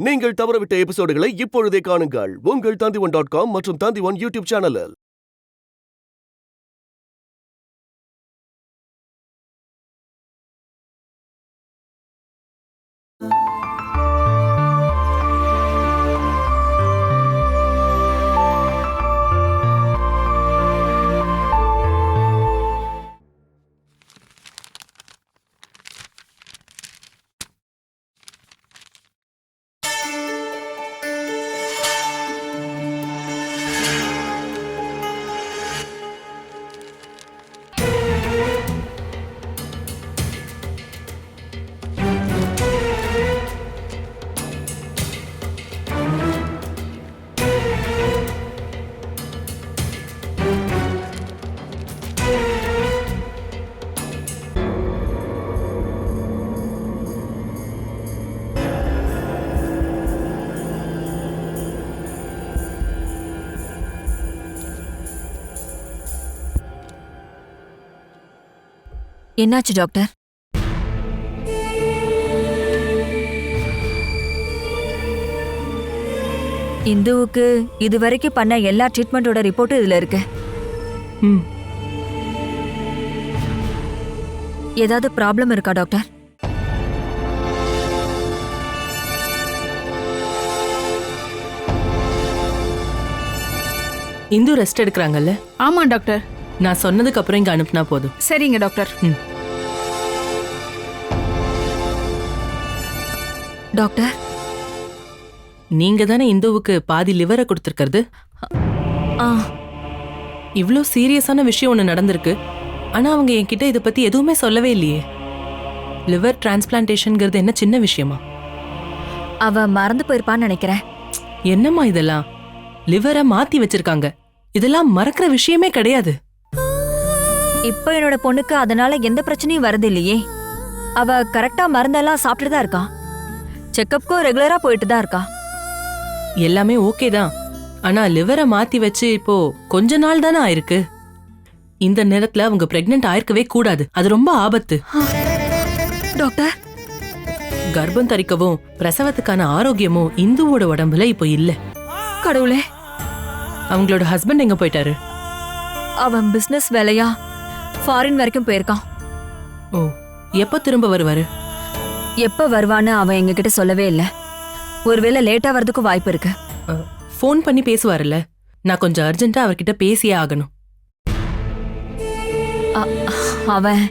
நீங்கள் தவறவிட்ட எபிசோடுகளை இப்பொழுதே காணுங்கள் உங்கள் Tandivan.com மற்றும் Tandivan யூடியூப் சேனலில். என்னாச்சு டாக்டர்? இந்துவுக்கு இதுவரைக்கும் பண்ண எல்லா ட்ரீட்மெண்டோட ரிப்போர்ட்டும் இதுல இருக்கு. ஏதாவது ப்ராப்ளம் இருக்கா டாக்டர்? இந்து ரெஸ்ட் எடுக்கிறாங்கல்ல? ஆமா டாக்டர். நான் சொன்னதுக்கு அப்புறம் இங்க அனுப்புனா போதும். சரிங்க டாக்டர். டாக்டர், நீங்க தானே இந்துவுக்கு பாதி லிவரை கொடுத்துருக்கிறது. இவ்ளோ சீரியஸான விஷயம் ஒன்று நடந்திருக்கு. ஆனா அவங்க என்கிட்ட இதை பத்தி எதுவுமே சொல்லவே இல்லையே. லிவர் டிரான்ஸ்பிளான்டேஷன்ங்கிறது என்ன சின்ன விஷயமா? அவ மறந்து போயிருப்பான்னு நினைக்கிறேன். என்னம்மா இதெல்லாம்? லிவரை மாத்தி வச்சிருக்காங்க. இதெல்லாம் மறக்கிற விஷயமே கிடையாது. இப்ப என்னோட பொண்ணுக்கு அதனால எந்த பிரச்சனையும் வருது இல்லையே. அவ கரெக்டா மருந்தெல்லாம் சாப்பிட்டு தான் இருக்கா. செக்கப்க்கும் ரெகுலரா போயிட்டு தான் இருக்கா. எல்லாமே ஓகே தான். ஆனா லிவரை மாத்தி வச்சு இப்போ கொஞ்ச நாள் தானே ஆயிருக்கு. இந்த நேரத்துல அவங்க பிரெக்னென்ட் ஆயிருக்கவே கூடாது. அது ரொம்ப ஆபத்து. டாக்டர், கர்ப்பம் தரிக்கவும் பிரசவத்துக்கான ஆரோக்கியமும் இந்துவோட உடம்புல இப்போ இல்ல. கடவுளே. அவங்களோட ஹஸ்பண்ட் எங்க போயிட்டாரு? அவன் பிசினஸ் வேலையா ஃபாரின் வரைக்கும் போயிருக்கான். ஓ, எப்ப திரும்ப வருவாரு? எப்ப வருவான்னு அவன் எங்ககிட்ட சொல்லவே இல்ல. ஒருவேளை லேட்டா வரதுக்கும் வாய்ப்பு இருக்கு. ஃபோன் பண்ணி பேசுவாருல்ல. நான் கொஞ்சம் அர்ஜென்ட்டா அவர்கிட்ட பேசியே ஆகணும். அவன்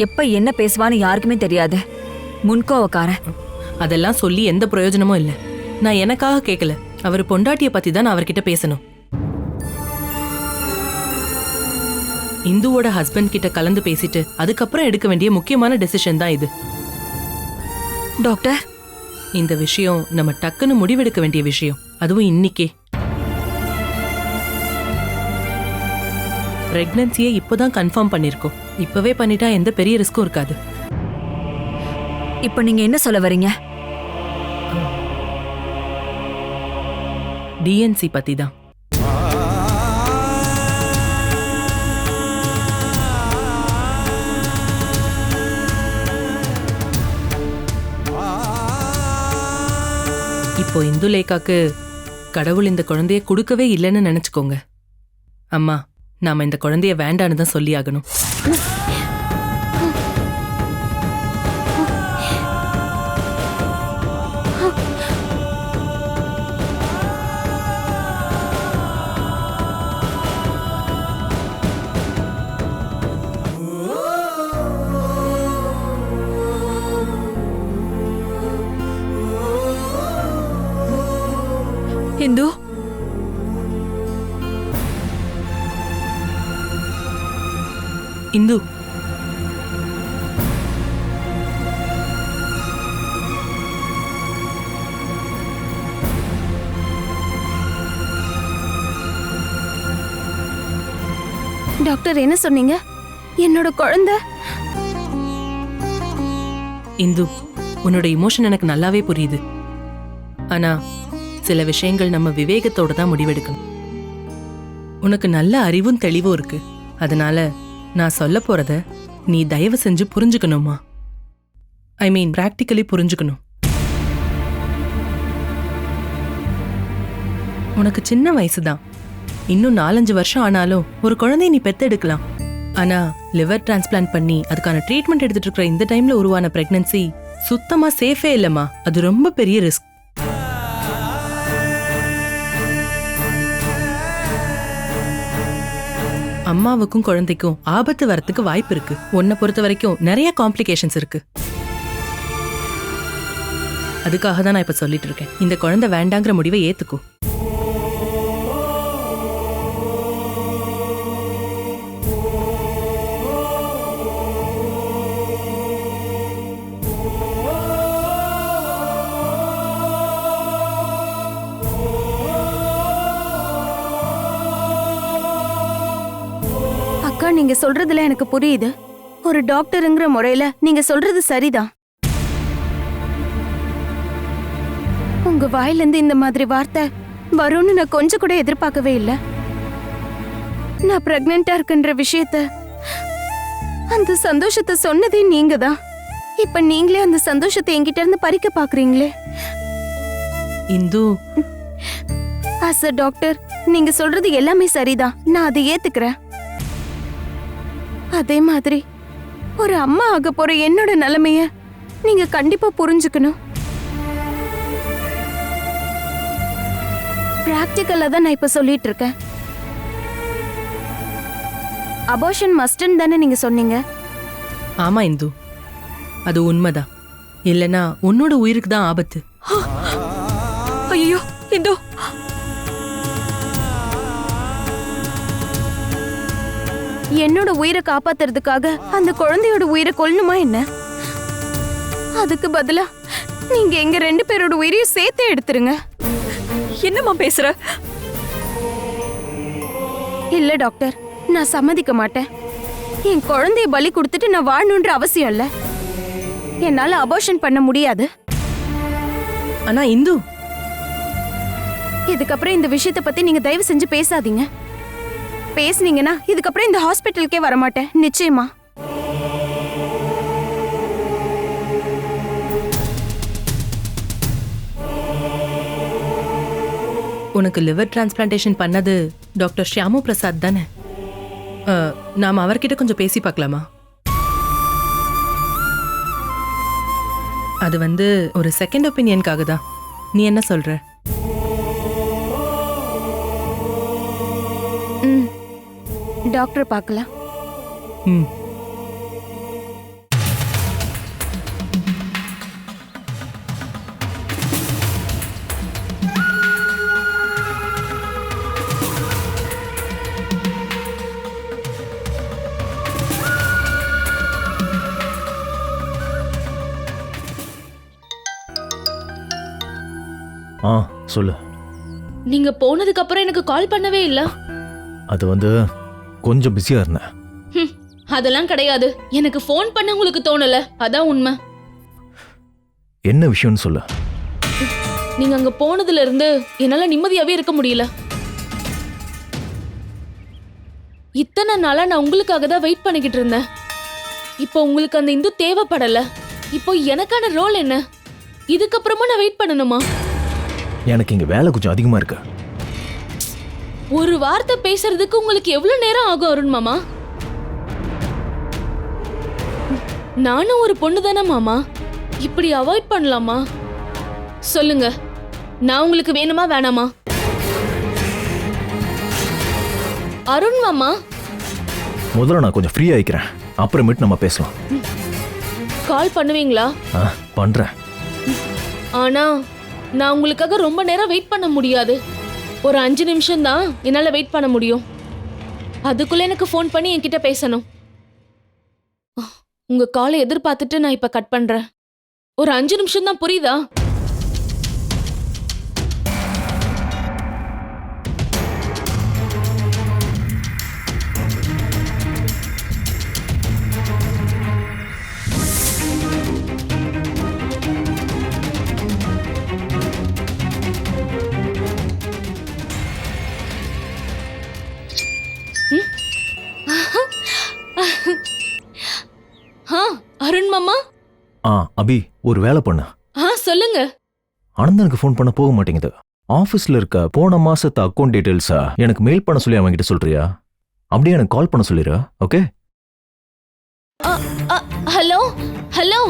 எப்ப என்ன பேசுவான்னு யாருக்குமே தெரியாது. முன்கோவக்காரன். அதெல்லாம் சொல்லி எந்த பிரயோஜனமும் இல்ல. நான் எனக்காக கேட்கல. அவர் பொண்டாட்டிய பத்தி தான் அவர்கிட்ட பேசணும். இந்துவோட ஹஸ்பண்ட் கிட்ட கலந்து பேசிட்டு அதுக்கப்புறம் எடுக்க வேண்டிய முக்கியமான டெசிஷன் தான் இது. டாக்டர், இந்த விஷயம் நம்ம டக்குன்னு முடிவெடுக்க வேண்டிய விஷயம். அதுவும் இன்னைக்கே. பிரெக்னன்சியை இப்போதான் கன்ஃபார்ம் பண்ணிருக்கோம். இப்பவே பண்ணிட்டா எந்த பெரிய ரிஸ்க்கும் இருக்காது. இப்ப நீங்க என்ன சொல்ல வரீங்க? டிஎன்சி பத்தி தான். இப்போ இந்துலேகாக்கு கடவுள் இந்த குழந்தைய கொடுக்கவே இல்லைன்னு நினைச்சுக்கோங்க. அம்மா, நாம இந்த குழந்தைய வேண்டான்னு தான் சொல்லி ஆகணும். இந்து, இந்து, டாக்டர் என்ன சொன்னீங்க? என்னோட குழந்தை? இந்து, உன்னோட இமோஷன் எனக்கு நல்லாவே புரியுது. ஆனா சில விஷயங்கள் நம்ம விவேகத்தோட தான் முடிவெடுக்கணும். உனக்கு நல்ல அறிவும் தெளிவும் இருக்கு. அதனால நான் சொல்ல போறத நீ தயவு செஞ்சு புரிஞ்சுக்கணுமா? ஐ மீன் பிராக்டிக்கலி புரிஞ்சுக்கணும். உனக்கு சின்ன வயசுதான். இன்னும் 4-5 வருஷம் ஆனாலும் ஒரு குழந்தைய நீ பெத்தெடுக்கலாம். ஆனா லிவர் டிரான்ஸ்பிளான்ட் பண்ணி அதுக்கான ட்ரீட்மெண்ட் எடுத்துட்டு இருக்கிற இந்த டைம்ல உருவான பிரெக்னன்சி சுத்தமா சேஃபே இல்லம்மா. அது ரொம்ப பெரிய ரிஸ்க். அம்மாவுக்கும் குழந்தைக்கும் ஆபத்து வரத்துக்கு வாய்ப்பு இருக்கு. உன்னை பொறுத்த வரைக்கும் நிறைய காம்ப்ளிகேஷன்ஸ் இருக்கு. அதுக்காக தான் நான் இப்ப சொல்லிட்டு இருக்கேன், இந்த குழந்தை வேண்டாங்கிற முடிவை ஏத்துக்கோ. அக்கா, நீங்க சொல்றதுல எனக்கு புரியுது. ஒரு டாக்டருங்கிற முறையில நீங்க சொல்றது சரிதான். உங்க வாயிலிருந்து இந்த மாதிரி வார்த்தை வரும்னு நான் கொஞ்சம் கூட எதிர்பார்க்கவே இல்லை. நான் பிரெக்னெண்டா இருக்குன்ற விஷயத்த, அந்த சந்தோஷத்தை சொன்னதே நீங்க தான். இப்ப நீங்களே அந்த சந்தோஷத்தை என்கிட்ட இருந்து பறிக்க பாக்குறீங்களே. இந்து, ஆஸ் அ டாக்டர் நீங்க சொல்றது எல்லாமே சரிதான், நான் அதை ஏத்துக்கிறேன். அதே மாதிரி ஒரு அம்மா ஆக போற என்னோட நிலைமைய நீங்க கண்டிப்பா புரிஞ்சுக்கணும். பிராக்டிக்கலா தான் நான் இப்ப சொல்லிட்டு இருக்கேன். அபார்ஷன் மஸ்ட்ன்னு தானே நீங்க சொன்னீங்க? ஆமா இந்து, அது உண்மைதான். இல்லனா உன்னோட உயிருக்கு தான் ஆபத்து. ஐயோ இந்து, என்னோட உயிரை காப்பாத்துறதுக்காக அந்த குழந்தையோட உயிரை கொல்லணுமா என்ன? அதுக்கு பதிலா நீங்க எங்க 2 பேரோட உயிரையும் சேர்த்தே எடுத்துருங்க. என்னம்மா பேசுற? இல்ல டாக்டர், நான் சம்மதிக்க மாட்டேன். என் குழந்தைய பலி கொடுத்துட்டு நான் வாழணுன்ற அவசியம் இல்ல. என்னால அபார்ஷன் பண்ண முடியாது. ஆனா இந்து, இதுக்கப்புறம் இந்த விஷயத்தை பத்தி நீங்க தயவு செஞ்சு பேசாதீங்க. பேசுனீங்கன்னா இதுக்கப்புறம் இந்த ஹாஸ்பிட்டலுக்கே வரமாட்டேன், நிச்சயமா. உனக்கு லிவர் டிரான்ஸ்பிளான்டேஷன் பண்ணது டாக்டர் ஷியாமு பிரசாத் தானே? நாம அவர்கிட்ட கொஞ்சம் பேசி பார்க்கலாமா? அது ஒரு செகண்ட் ஒப்பீனியனுக்காக தான். நீ என்ன சொல்ற? டாக்டர் பார்க்கலாம். ம். சொல்லு. நீங்க போனதுக்கு அப்புறம் எனக்கு கால் பண்ணவே இல்ல. அது கொஞ்சம் பிஸியா இருந்தேன். அதெல்லாம் கிடையாது. எனக்கு ஃபோன் பண்ண உங்களுக்கு தோணல, அதான் உண்மை. என்ன விஷயம்னு சொல்லு. நீங்க அங்க போனதுல இருந்து என்னால நிம்மதியாவே இருக்க முடியல. இத்தனை நாளா நான் உங்களுக்காக தான் வெயிட் பண்ணிக்கிட்டு இருந்தேன். இப்போ உங்களுக்கு அந்த இந்து தேவைப்படல. இப்போ எனக்கான ரோல் என்ன? இதுக்கப்புறமா நான் வெயிட் பண்ணணுமா? எனக்கு இங்க வேலை கொஞ்சம் அதிகமா இருக்கு. ஒரு வார்த்தை பேசுறதுக்கு உங்களுக்கு எவ்வளவு நேரம் ஆகும் அருண் மாமா? நானும் ஒரு பொண்ணு தானே மாமா, இப்படி அவாய்ட் பண்ணலாமா? சொல்லுங்க, நான் உங்களுக்கு வேணுமா வேணாமா? அருண் மாமா, முதல்ல நான் கொஞ்சம் ஃப்ரீ ஆயிக்கிறேன், அப்புறமேட்டு நம்ம பேசலாம். கால் பண்ணுவீங்களா? பண்றேன். ஆனா நான் உங்களுக்காக ரொம்ப நேரம் வெயிட் பண்ண முடியாது. ஒரு 5 நிமிஷம் தான் என்னால வெயிட் பண்ண முடியும். அதுக்குள்ள எனக்கு ஃபோன் பண்ணி என்கிட்ட பேசணும். உங்க காலை எதிர்பார்த்துட்டு நான் இப்ப கட் பண்றேன். ஒரு 5 நிமிஷம் தான், புரியுதா? அருண் மாமா. அபி, ஒரு வேலை பண்ணு. சொல்லுங்க. ஆனந்தனுக்கு ஃபோன் பண்ண போக மாட்டேங்குது. ஆஃபீஸ்ல இருக்க போன மாசத்து அக்கௌண்ட் டீடைல்ஸா எனக்கு மெயில் பண்ண சொல்லி அவன்கிட்ட சொல்றியா? அப்படியே எனக்கு கால் பண்ண சொல்லிடுறா. ஓகே? Hello hello.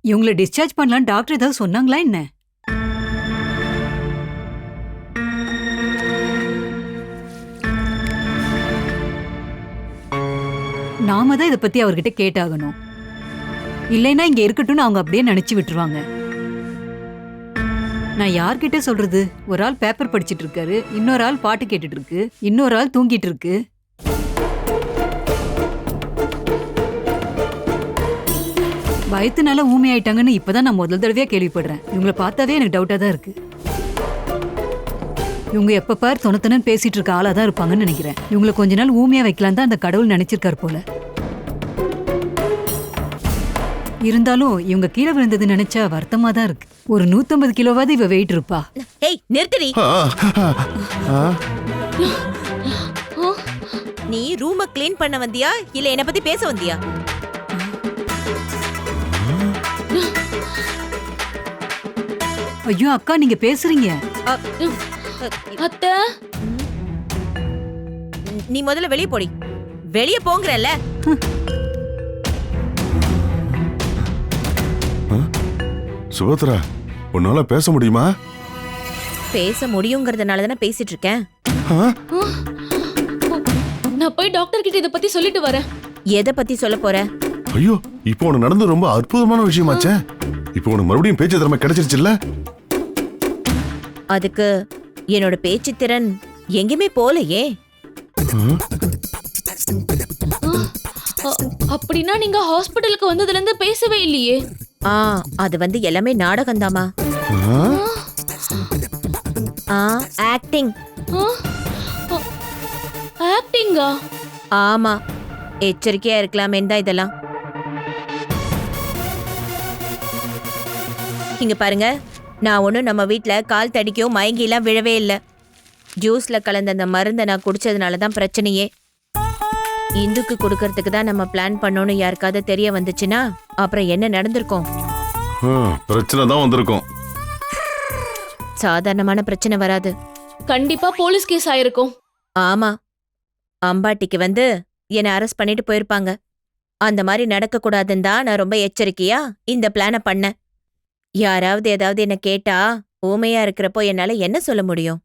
இவங்களை டிஸ்சார்ஜ் பண்ணலாம் டாக்டர் ஏதாவது சொன்னாங்களா என்ன? நாம தான் இதை பத்தி அவர்கிட்ட கேட்டாகணும். இல்லைன்னா இங்க இருக்கட்டும்னு அவங்க அப்படியே நினைச்சு விட்டுருவாங்க. நான் யார்கிட்ட சொல்றது? ஒரு ஆள் பேப்பர் படிச்சிட்டு இருக்காரு, இன்னொரு ஆள் பாட்டு கேட்டுட்டு இருக்கு, இன்னொரு ஆள் தூங்கிட்டு இருக்கு. பயத்தினால ஊமை ஆயிட்டாங்கன்னு இப்பதான் நான் முதல் தடவையா கேள்விப்படுறேன். இவங்கள பார்த்தாவே எனக்கு டவுட்டா தான் இருக்கு. இவங்க எப்ப பார் தொணத்தனன்னு பேசிட்டு இருக்க ஆளா தான் இருப்பாங்கன்னு நினைக்கிறேன். இவங்களை கொஞ்ச நாள் ஊமையா வைக்கலாம் தான் அந்த கடவுள் நினைச்சிருக்காரு போல. இருந்தாலும் இவங்க கீழே விழுந்தது நினைச்சா வருத்தமா தான் இருக்கு. ஒரு 150 கிலோவாவது இவ வெயிட் இருப்பா. ஏய் நிறுத்தடி. நீ ரூம க்ளீன் பண்ண வந்தியா இல்ல என்ன பத்தி பேச வந்தியா? ஐயோ அக்கா நீங்க பேசுறீங்க. அத்தை, நீ முதல்ல வெளிய போடி. வெளிய போங்கறல்ல. சுபத்ரா, உன்னால பேச முடியுமா? பேச முடியுங்கிறதுனால தானே பேசிட்டு இருக்கேன். நான் போய் டாக்டர் கிட்ட இத பத்தி சொல்லிட்டு வரேன். எதை பத்தி சொல்ல போற? ஐயோ, இப்போ உனக்கு நடந்து ரொம்ப அற்புதமான விஷயமாச்சே. இப்போ உனக்கு மறுபடியும் பேச்சு திறமை கிடைச்சிருச்சுல்ல? அதுக்கு என்னோட பேச்சு திறன் எங்கேயுமே போலையே. அப்படின்னா நீங்க ஹாஸ்பிடலுக்கு வந்ததுல இருந்து பேசவே இல்லையே. அது வந்து எல்லாமே நாடகம்தாமா. ஆக்டிங். ஆக்டிங்கா? ஆமா, எச்சரிக்கையா இருக்கலாமே தான் இதெல்லாம். இங்க பாருங்க, நான் ஒன்னும் நம்ம வீட்ல கால் தடிக்கோ மயங்கிலாம் விழவே இல்லை. ஜூஸ்ல கலந்த அந்த மருந்தை நான் குடிச்சதுனால தான் பிரச்சனையே. இந்துக்கு கொடுக்கறதுக்கு தான் நம்ம பிளான் பண்ணோன்னு யாருக்காவது தெரிய வந்துச்சுன்னா அப்புறம் என்ன நடந்திருக்கும்? பிரச்சனை தான் வந்திருக்கும். சாதாரணமான பிரச்சனை வராது. கண்டிப்பா போலீஸ் கேஸ் ஆயிருக்கும். ஆமா, அம்பாட்டிக்கு வந்து என்னை அரெஸ்ட் பண்ணிட்டு போயிருப்பாங்க. அந்த மாதிரி நடக்க கூடாதுன்னு தான் நான் ரொம்ப எச்சரிக்கையா இந்த பிளானை பண்ணேன். யாராவது ஏதாவது என்ன கேட்டா ஊமையா இருக்கிறப்போ என்னால என்ன சொல்ல முடியும்?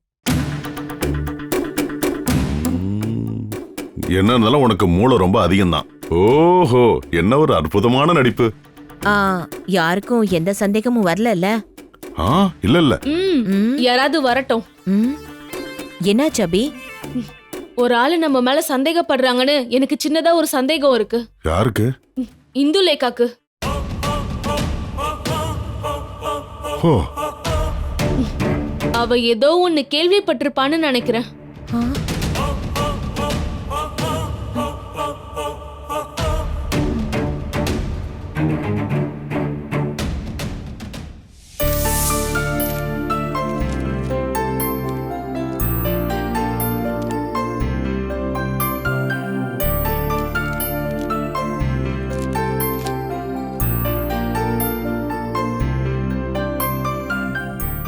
என்னன்னாலும் உனக்கு மூளை ரொம்ப அதிகம்தான். ஓஹோ, என்ன ஒரு அற்புதமான நடிப்பு. யாருக்கும் எந்த சந்தேகமும் வரல? இல்ல இல்ல. யாராவது வரட்டும். என்னாச்சு அபி? ஒரு ஆளு நம்ம மேல சந்தேகப்படுறாங்கன்னு எனக்கு சின்னதா ஒரு சந்தேகம் இருக்கு. யாருக்கு? இந்துலேகாக்கு. அவ ஏதோ ஒன்னு கேள்விப்பட்டிருப்பான்னு நினைக்கிறேன்.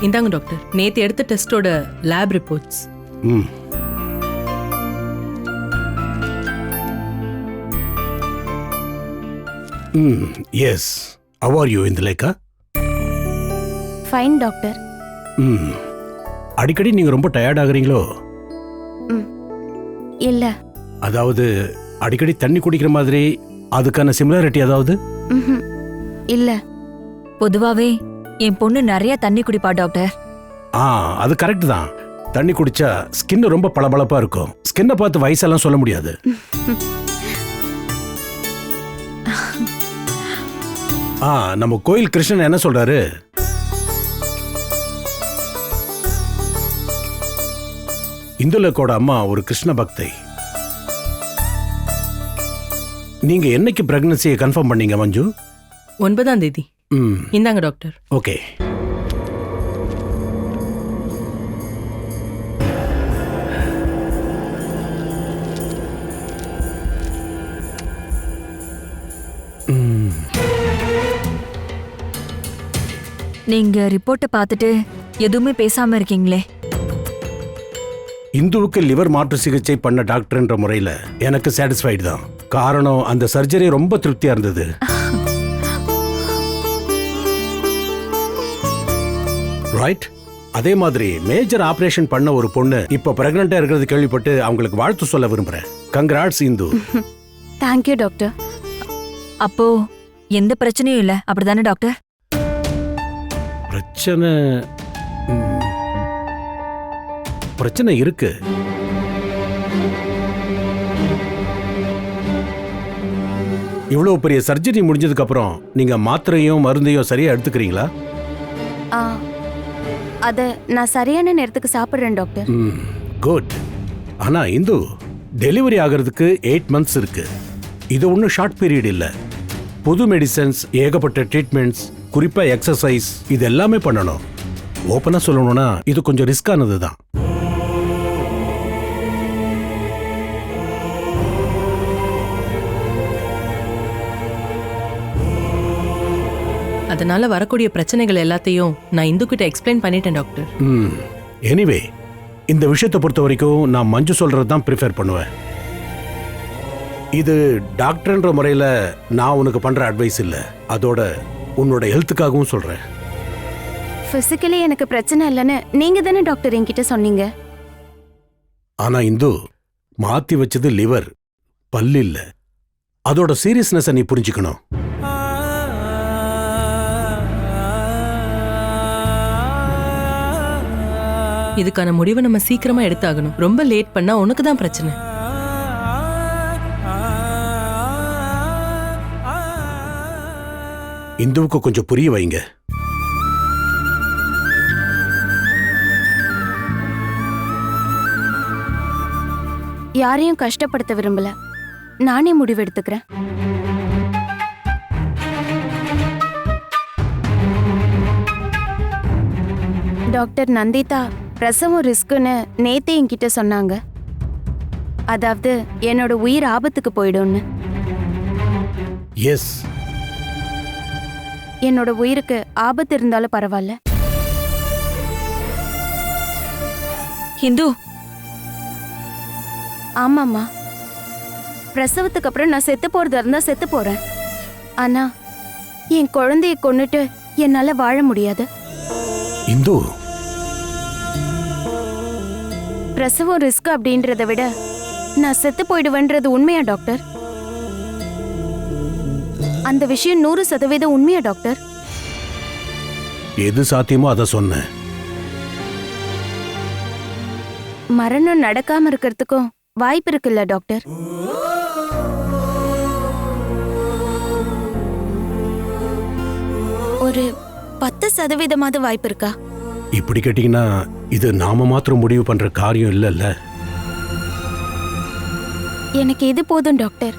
இந்தாங்க டாக்டர், நேத்து எடுத்த டெஸ்டோட lab reports. Yes. How are you Indulekha? Fine doctor. அடிக்கடி நீங்க ரொம்ப டயர்ட் ஆகுறீங்களோ? இல்ல. அதாவது அடிக்கடி தண்ணி குடிக்கிற மாதிரி அதுக்கான சிமிலாரிட்டி ஏதாவது? இல்ல. பொதுவாவே என் பொண்ணு நிறைய தண்ணி குடிப்பா டாக்டர். அது கரெக்ட் தான். தண்ணி குடிச்சா ஸ்கின் ரொம்ப பளபளப்பா இருக்கும். ஸ்கின்னை பார்த்து வயசெல்லாம் சொல்ல முடியாது. நம்ம கோயில் கிருஷ்ணன் என்ன சொல்றாரு? இந்துலக்கோட அம்மா ஒரு கிருஷ்ண பக்தை. நீங்க என்னைக்கு பிரெக்னன்சியை கன்ஃபார்ம் பண்ணீங்க மஞ்சு? 9ஆம் தேதி. இந்தாங்க டாக்டர். ஓகே. நீங்க ரிப்போர்ட்டை பார்த்துட்டு எதுவுமே பேசாம இருக்கீங்களே. இந்துவுக்கு லிவர் மாற்று சிகிச்சை பண்ண டாக்டர்ன்ற முறையில எனக்கு சாட்டிஸ்ஃபைடு தான். காரணம் அந்த சர்ஜரி ரொம்ப திருப்தியா இருந்தது. ரைட். அதே மாதிரி மேஜர் ஆபரேஷன் பண்ண ஒரு பொண்ணு இப்ப பிரெக்னண்டா இருக்கிறது கேள்விப்பட்டு அவங்களுக்கு வாழ்த்து சொல்ல விரும்புறேன். கங்க்ராட்ஸ் இந்து. Thank you doctor. அப்போ எந்த பிரச்சனையும் இல்ல, அப்படிதானே டாக்டர்? பிரச்சனை இருக்கு. இவ்வளவு பெரிய சர்ஜரி முடிஞ்சதுக்கு அப்புறம் நீங்க மாத்திரையும் மருந்தையும் சரியா எடுத்துக்கிறீங்களா? அத நான் சரியான நேரத்துக்கு சாப்பிடுறேன் டாக்டர். குட். ஆனா இந்து, டெலிவரி ஆகிறதுக்கு 8 months இருக்கு. இது ஒன்றும் ஷார்ட் பீரியட் இல்ல. புது மெடிசன்ஸ், ஏகப்பட்ட ட்ரீட்மெண்ட்ஸ், குறிப்பா எக்ஸசைஸ், இது எல்லாமே பண்ணணும். ஓப்பனா சொல்லணும்னா இது கொஞ்சம் ரிஸ்கானது தான். அதனால வரக்கூடிய பிரச்சனைகள் எல்லாத்தையும் நான் இந்து கிட்ட எக்ஸ்பிளைன் பண்ணிட்டேன் டாக்டர். எனிவே, இந்த விஷயத்தை பொறுத்த வரைக்கும் நான் மஞ்சு சொல்றது தான் ப்ரிஃபர் பண்ணுவேன். இது டாக்டர்ன்ற முறையில் நான் உனக்கு பண்ற அட்வைஸ் இல்லை, அதோட உன்னோட ஹெல்த்துக்காகவும் சொல்றேன். பிசிக்கலி எனக்கு பிரச்சனை இல்லைன்னு நீங்க தானே டாக்டர் என்கிட்ட சொன்னீங்க. ஆனா இந்து, மாத்தி வச்சது லிவர், பல்லு இல்ல. அதோட சீரியஸ்னஸ் நீ புரிஞ்சுக்கணும். இதுக்கான முடிவை நம்ம சீக்கிரமா எடுத்தாகணும். ரொம்ப லேட் பண்ணா உனக்கு தான் பிரச்சனை. இந்துவுக்கு கொஞ்சம் புரிய வைங்க. யாரையும் கஷ்டப்படுத்த விரும்பல, நானே முடிவு எடுத்துக்கிறேன். டாக்டர் நந்திதா பிரசவம் ரிஸ்க்குன்னு நேத்தே என்கிட்ட சொன்னாங்க. அதாவது என்னோட உயிர் ஆபத்துக்கு போயிடும்னு. எஸ். என்னோட உயிருக்கு ஆபத்து இருந்தாலும் பரவாயில்ல. ஹிந்து. ஆமாம்மா, பிரசவத்துக்கு அப்புறம் நான் செத்து போறதா இருந்தா செத்து போறேன். ஆனா என் குழந்தைய கொன்னுட்டு என்னால வாழ முடியாது. இந்து, பிரசவம் ரிஸ்க் அப்படின்றத விட நான் செத்து போயிடுவேன்றது உண்மையா டாக்டர்? அந்த விஷயம் 100% உண்மையா டாக்டர்? எது சாத்தியமோ அதை சொன்னேன். மரணம் நடக்காம இருக்கிறதுக்கும் வாய்ப்பு இருக்குல்ல டாக்டர்? ஒரு 10% வாய்ப்பு இருக்கா? இப்படி கேட்டீங்கன்னா இது நாம மாத்திரம் முடிவு பண்ற காரியம் இல்லைல்ல. எனக்கு இது போதும் டாக்டர்.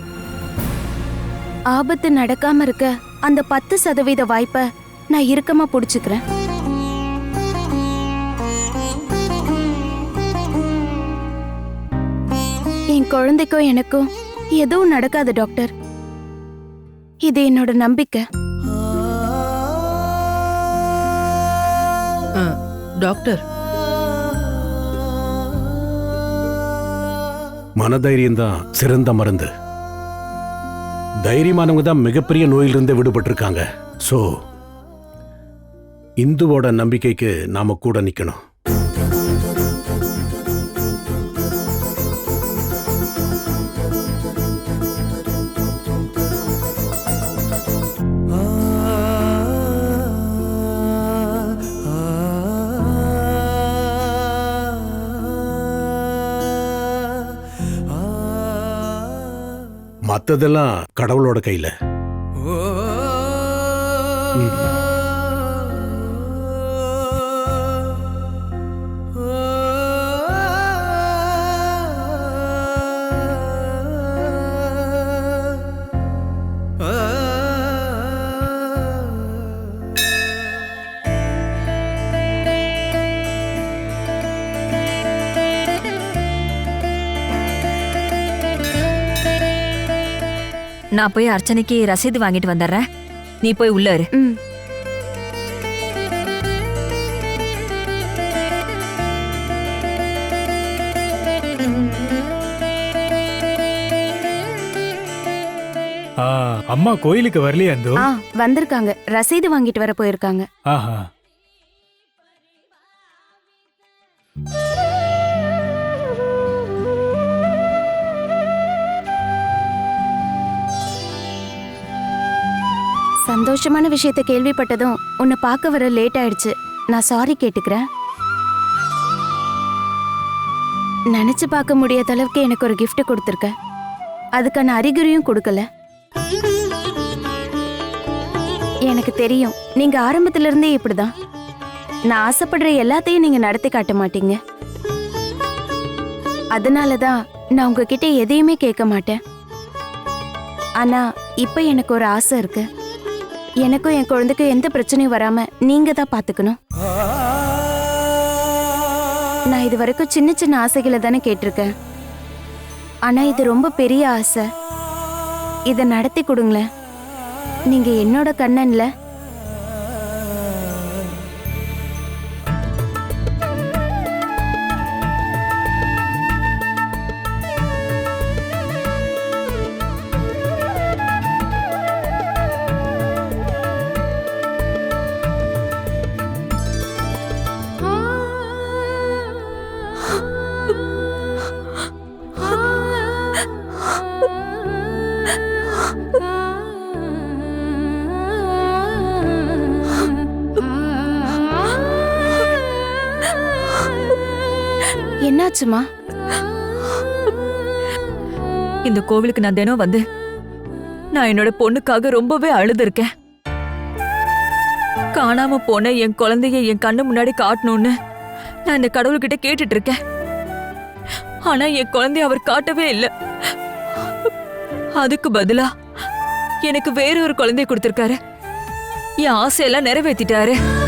ஆபத்து நடக்காம இருக்க அந்த 10% வாய்ப்பை நான் இறுக்கமா புடிச்சுக்கிறேன். என் குழந்தைக்கும் எனக்கும் எதுவும் நடக்காது டாக்டர். இது என்னோட நம்பிக்கை. டாக்டர், மனதைரியம் தான் சிறந்த மருந்து. தைரியமானவங்க தான் மிகப்பெரிய நோயிலிருந்து விடுபட்டிருக்காங்க. சோ இந்துவோட நம்பிக்கைக்கு நாம கூட நிக்கணும். மத்ததெல்லாம் கடவுளோட கையில. நான் போய் அர்ச்சனைக்கு ரசீது வாங்கிட்டு வந்துடுறேன். நீ போய் உள்ள இரு. ம். அம்மா கோயிலுக்கு வரலையா இந்து? வந்திருக்காங்க. ரசீது வாங்கிட்டு வர போயிருக்காங்க. ஆஹா. சந்தோஷமான விஷயத்த கேள்விப்பட்டதும் உன்னை பார்க்க வர லேட் ஆயிடுச்சு. நான் சாரி கேட்டுக்கிறேன். நினைச்சு பார்க்க முடியாத அளவுக்கு எனக்கு ஒரு gift கொடுத்துருக்க. அதுக்கான அறிகுறியும் கொடுக்கல. எனக்கு தெரியும் நீங்க ஆரம்பத்துல இருந்தே இப்படிதான். நான் ஆசைப்படுற எல்லாத்தையும் நீங்க நடத்தி காட்ட மாட்டீங்க. அதனாலதான் நான் உங்ககிட்ட எதையுமே கேட்க மாட்டேன். ஆனா இப்ப எனக்கு ஒரு ஆசை இருக்கு. எனக்கும் என் குழந்தைக்கும் எந்த பிரச்சனையும் வராம நீங்க தான் பாத்துக்கணும். நான் இது வரைக்கும் சின்ன சின்ன ஆசைகளை தானே கேட்டிருக்கேன். ஆனா இது ரொம்ப பெரிய ஆசை. இதை நடத்தி கொடுங்களேன். நீங்க என்னோட கண்ணன்ல. என்னாச்சுமா? இந்த கோவிலுக்கு நான் தினம் வந்து நான் என்னோட பொண்ணுக்காக ரொம்பவே அழுதுருக்கேன். காணாம போன என் குழந்தைய என் கண்ணு முன்னாடி காட்டணும்னு நான் இந்த கடவுள்கிட்ட கேட்டுட்டு இருக்கேன். ஆனா என் குழந்தைய அவர் காட்டவே இல்லை. அதுக்கு பதிலா எனக்கு வேற ஒரு குழந்தைய கொடுத்திருக்காரு. என் ஆசையெல்லாம் நிறைவேற்றிட்டாரு.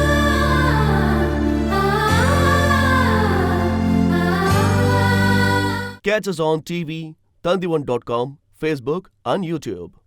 Catch us on TV, Tandivan.com, Facebook and YouTube.